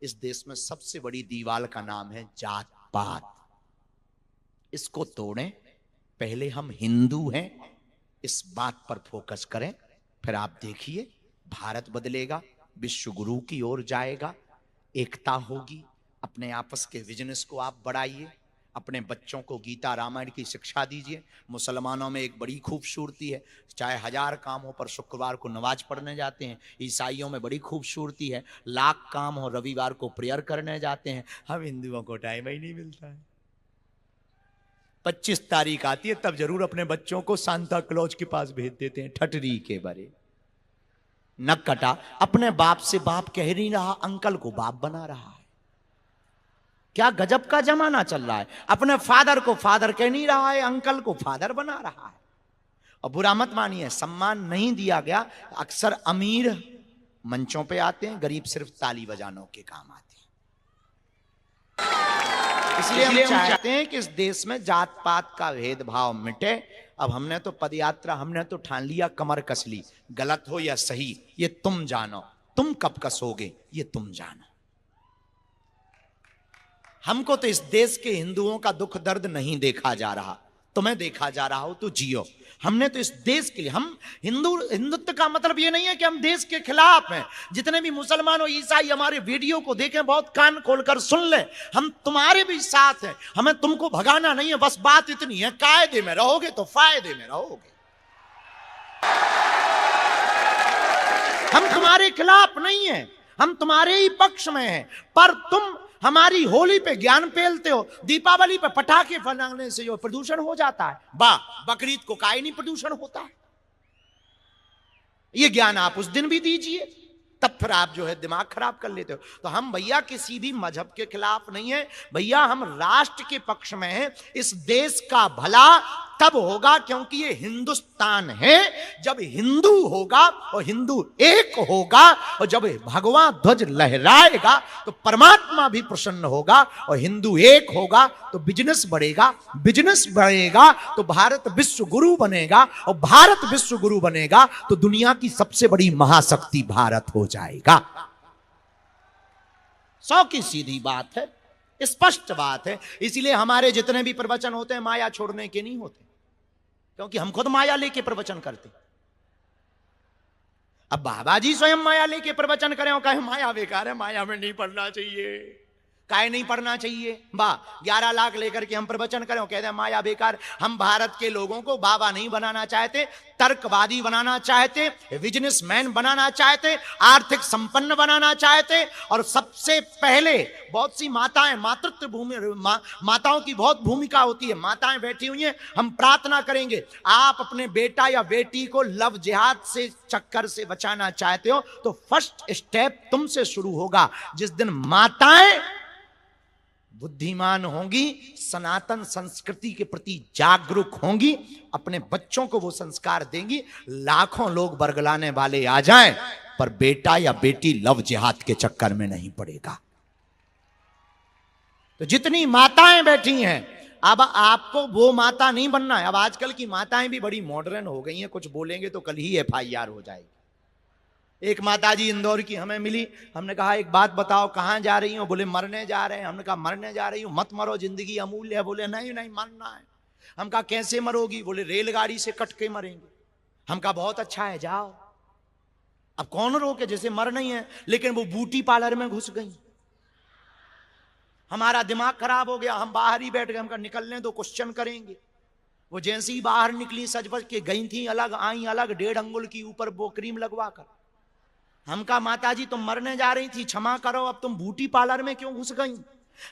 इस देश में सबसे बड़ी दीवार का नाम है जात पात। इसको तोड़ें। पहले हम हिंदू हैं, इस बात पर फोकस करें, फिर आप देखिए भारत बदलेगा, विश्व गुरु की ओर जाएगा, एकता होगी। अपने आपस के बिजनेस को आप बढ़ाइए, अपने बच्चों को गीता रामायण की शिक्षा दीजिए। मुसलमानों में एक बड़ी खूबसूरती है, चाहे 1000 काम हो पर शुक्रवार को नमाज पढ़ने जाते हैं। ईसाइयों में बड़ी खूबसूरती है, लाख काम हो रविवार को प्रेयर करने जाते हैं। हम हिंदुओं को टाइम ही नहीं मिलता है। 25 तारीख आती है तब जरूर अपने बच्चों को सांता क्लॉज के पास भेज देते हैं, ठटरी के बरे। नक कटा, अपने बाप से बाप कह नहीं रहा, अंकल को बाप बना रहा है। क्या गजब का जमाना चल रहा है। अपने फादर को फादर कह नहीं रहा है, अंकल को फादर बना रहा है। और बुरा मत मानिए, सम्मान नहीं दिया गया। अक्सर अमीर मंचों पे आते हैं, गरीब सिर्फ ताली बजानों के काम आते हैं। इसलिए हम चाहते हैं कि इस देश में जात पात का भेदभाव मिटे। अब हमने तो पदयात्रा, हमने तो ठान लिया, कमर कस ली। गलत हो या सही ये तुम जानो, तुम कब कसोगे ये तुम जानो। हमको तो इस देश के हिंदुओं का दुख दर्द नहीं देखा जा रहा, तुम्हें देखा जा रहा हो तो जियो। हमने तो इस देश के लिए, हम हिंदुत्व का मतलब ये नहीं है कि हम देश के खिलाफ हैं। जितने भी मुसलमान और ईसाई हमारे वीडियो को देखें, बहुत कान खोलकर सुन लें, हम तुम्हारे भी साथ हैं। हमें तुमको भगाना नहीं है, बस बात इतनी है, कायदे में रहोगे तो फायदे में रहोगे। हम तुम्हारे खिलाफ नहीं है, हम तुम्हारे ही पक्ष में हैं। पर तुम हमारी होली पे ज्ञान फैलते हो, दीपावली पे पटाखे फलाने से जो प्रदूषण हो जाता है, बकरीद को काहे नहीं प्रदूषण होता है। ये ज्ञान आप उस दिन भी दीजिए, तब फिर आप जो है दिमाग खराब कर लेते हो। तो हम भैया किसी भी मजहब के खिलाफ नहीं है भैया, हम राष्ट्र के पक्ष में हैं। इस देश का भला तब होगा क्योंकि ये हिंदुस्तान है। जब हिंदू होगा और हिंदू एक होगा, और जब भगवा ध्वज लहराएगा तो परमात्मा भी प्रसन्न होगा, और हिंदू एक होगा तो बिजनेस बढ़ेगा, बिजनेस बढ़ेगा तो भारत विश्व गुरु बनेगा, और भारत विश्व गुरु बनेगा तो दुनिया की सबसे बड़ी महाशक्ति भारत हो जाएगा। 100 की सीधी बात है, स्पष्ट बात है। इसीलिए हमारे जितने भी प्रवचन होते हैं माया छोड़ने के नहीं होते, क्योंकि हम खुद माया लेके प्रवचन करते। अब बाबा जी स्वयं माया लेके प्रवचन करें और कहें माया बेकार है, माया में नहीं पढ़ना चाहिए, काहे नहीं पढ़ना चाहिए। 11 लाख लेकर के हम प्रवचन करें और कहते हैं माया बेकार। हम भारत के लोगों को बाबा नहीं बनाना चाहते, तर्कवादी बनाना चाहते, बिजनेसमैन बनाना चाहते, आर्थिक संपन्न बनाना चाहते। और सबसे पहले बहुत सी माताएं, मातृत्व भूमि, माताओं की बहुत भूमिका होती है। माताएं बैठी हुई हैं, हम प्रार्थना करेंगे। आप अपने बेटा या बेटी को लव जिहाद से, चक्कर से बचाना चाहते हो तो फर्स्ट स्टेप तुमसे शुरू होगा। जिस दिन माताएं बुद्धिमान होंगी, सनातन संस्कृति के प्रति जागरूक होंगी, अपने बच्चों को वो संस्कार देंगी, लाखों लोग बरगलाने वाले आ जाएं, पर बेटा या बेटी लव जिहाद के चक्कर में नहीं पड़ेगा। तो जितनी माताएं बैठी हैं, अब आपको वो माता नहीं बनना है। अब आजकल की माताएं भी बड़ी मॉडर्न हो गई हैं, कुछ बोलेंगे तो कल ही FIR हो जाएगी। एक माताजी इंदौर की हमें मिली, हमने कहा एक बात बताओ, कहाँ जा रही हो? बोले मरने जा रहे हैं। हमने कहा मरने जा रही हूँ? मत मरो, जिंदगी अमूल्य है। बोले नहीं नहीं मरना है। हम कहा कैसे मरोगी? बोले रेलगाड़ी से कट के मरेंगे। हम कहा बहुत अच्छा है, जाओ। अब कौन रोके, जैसे मर नहीं है, लेकिन वो ब्यूटी पार्लर में घुस गई। हमारा दिमाग खराब हो गया, हम बाहर ही बैठ गए। हम कहा निकलने दो, क्वेश्चन करेंगे। वो जैसे ही बाहर निकली, सज बज के गई थी अलग, आई अलग, 1.5 अंगुल की ऊपर वो क्रीम लगवा कर। हम कहा माता जी तुम मरने जा रही थी, क्षमा करो, अब तुम ब्यूटी पार्लर में क्यों घुस गई?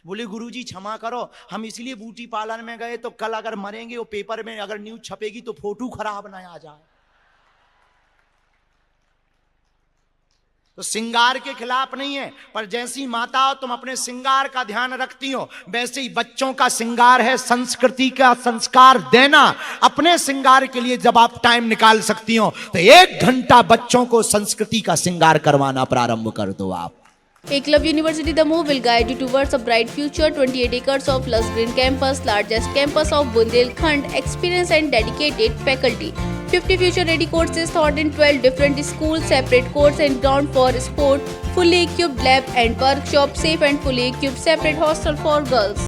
बोले गुरुजी क्षमा करो, हम इसलिए ब्यूटी पार्लर में गए तो कल अगर मरेंगे, वो पेपर में अगर न्यूज छपेगी तो फोटो खराब ना आ जाए। तो श्रृंगार के खिलाफ नहीं है, पर जैसी माता हो तुम अपने श्रृंगार का ध्यान रखती हो, वैसे ही बच्चों का श्रृंगार है संस्कृति का संस्कार देना। अपने श्रृंगार के लिए जब आप टाइम निकाल सकती हो तो 1 घंटा बच्चों को संस्कृति का श्रृंगार करवाना प्रारंभ कर दो आप। Eklavya University The Move will guide you towards a bright future. 28 acres of lush green campus, largest campus of Bundelkhand, experienced and dedicated faculty. 50 future-ready courses taught in 12 different schools, separate courts and ground for sport, fully equipped lab and workshop, safe and fully equipped separate hostel for girls.